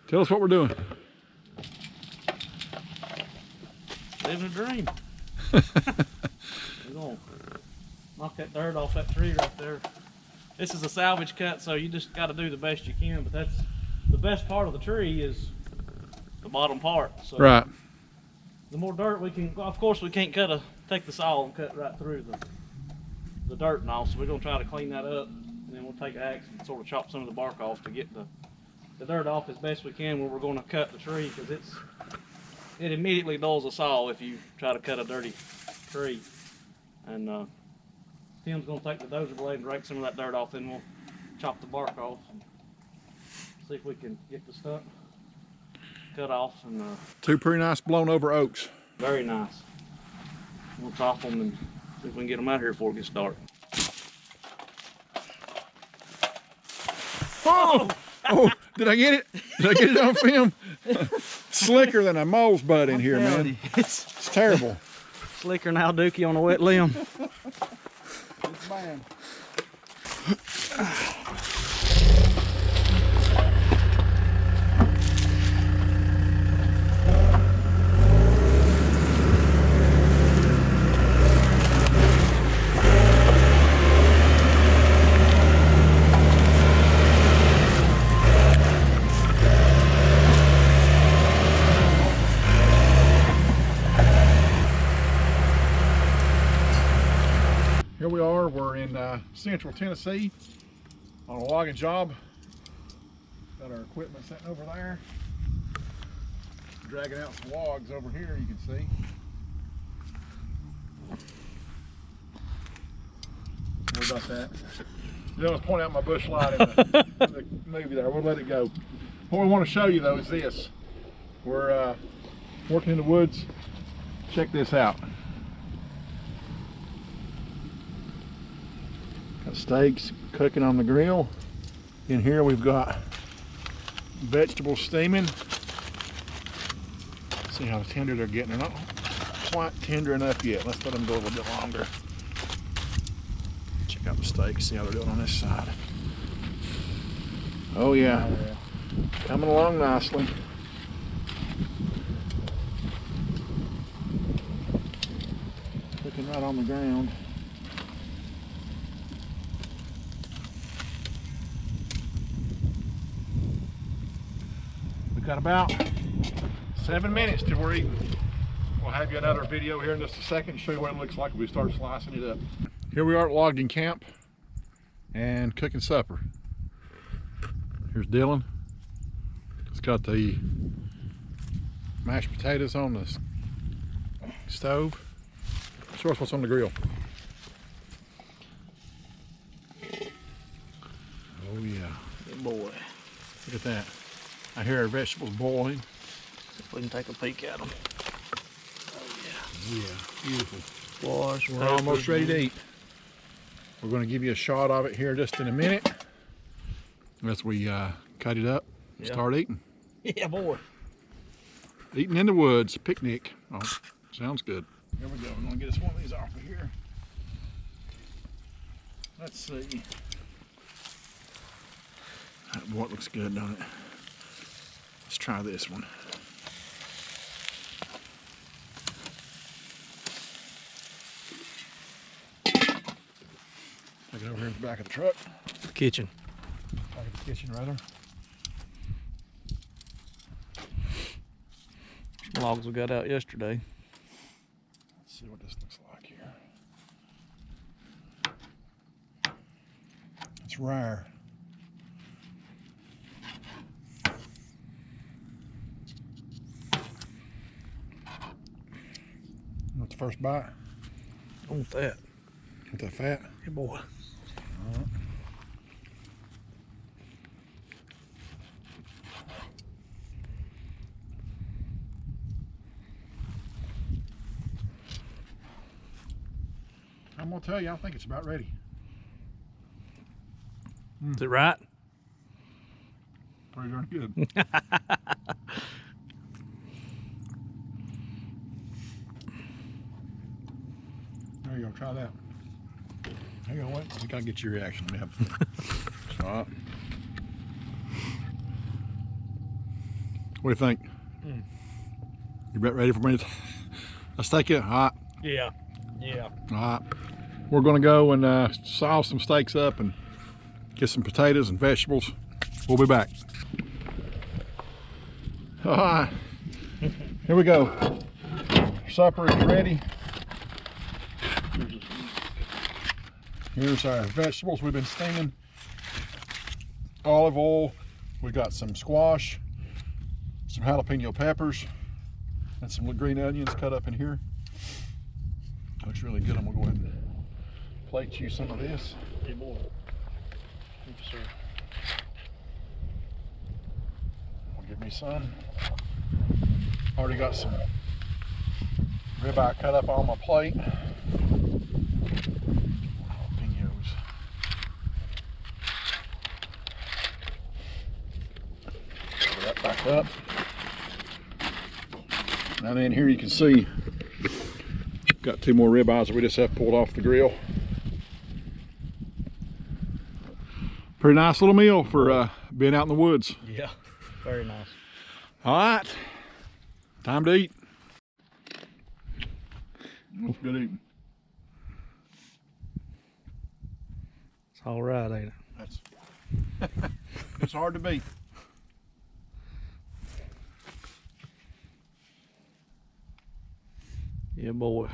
Tell us what we're doing. Living a dream. We're gonna knock that dirt off that tree right there. This is a salvage cut, so you just got to do the best you can. But that's the best part of the tree is the bottom part. So Right. the more dirt we can, of course, we can't take the saw and cut right through the dirt and all. So we're gonna try to clean that up, and then we'll take an axe and sort of chop some of the bark off to get the dirt off as best we can when we're going to cut the tree, because it immediately dulls a saw if you try to cut a dirty tree. And Tim's going to take the dozer blade and rake some of that dirt off, then we'll chop the bark off and see if we can get the stump cut off. And two pretty nice blown over oaks. very nice. We'll chop them and see if we can get them out here before it gets dark. Oh! Oh, did I get it? Did I get it on film? Slicker than a mole's butt in here, man. It's terrible. Slicker than Al Dookie on a wet limb. It's man. Here we are, we're in central Tennessee on a logging job. Got our equipment sitting over there. Dragging out some logs over here, you can see. What about that? You was pointing out my bush light in the movie there. We'll let it go. What we want to show you though is this. We're working in the woods. Check this out. Got steaks cooking on the grill. In here we've got vegetables steaming. See how tender they're getting. They're not quite tender enough yet. Let's let them go a little bit longer. Check out the steaks, see how they're doing on this side. Oh yeah, coming along nicely. Cooking right on the ground. Got about 7 minutes till we're eating. We'll have you another video here in just a second to show you what it looks like when we start slicing it up. Here we are at logging camp and cooking supper. Here's Dillon. He's got the mashed potatoes on the stove. Show us what's on the grill. Oh yeah. Good boy. Look at that. I hear our vegetables boiling. If we can take a peek at them. Oh yeah. Yeah, beautiful. Squash. We're almost ready to eat. We're going to give you a shot of it here just in a minute as we cut it up and start eating. Yeah, boy. Eating in the woods, picnic. Oh, sounds good. Here we go. We're going to get us one of these off of here. Let's see. That boy, it looks good, doesn't it? Let's try this one. Take it over here in the back of the truck. The kitchen. Back of the kitchen, rather. Some logs we got out yesterday. Let's see what this looks like here. It's rare. What's the first bite? I want that. Want that fat? Hey, boy. All right. I'm gonna tell you, I think it's about ready. Is it right? Pretty darn good. There you go, try that. Hang on, wait. I gotta get your reaction. Let me have a shot. What do you think? You ready for me to let's take it? All right. Yeah. Yeah. All right. We're gonna go and saw some steaks up and get some potatoes and vegetables. We'll be back. All right. Here we go. Supper is ready. Here's our vegetables we've been steaming. Olive oil. We got some squash, some jalapeno peppers, and some green onions cut up in here. Looks really good. I'm gonna go ahead and plate you some of this. Hey, boy. Thank you, sir. I'll give me some. Already got some ribeye cut up on my plate. Jalapenos. Put that back up. Now then, here you can see got 2 more ribeyes we just have pulled off the grill. Pretty nice little meal for being out in the woods. Yeah, very nice. All right, time to eat. That's good eating. It's all right, ain't it? That's it's hard to beat. Yeah, boy.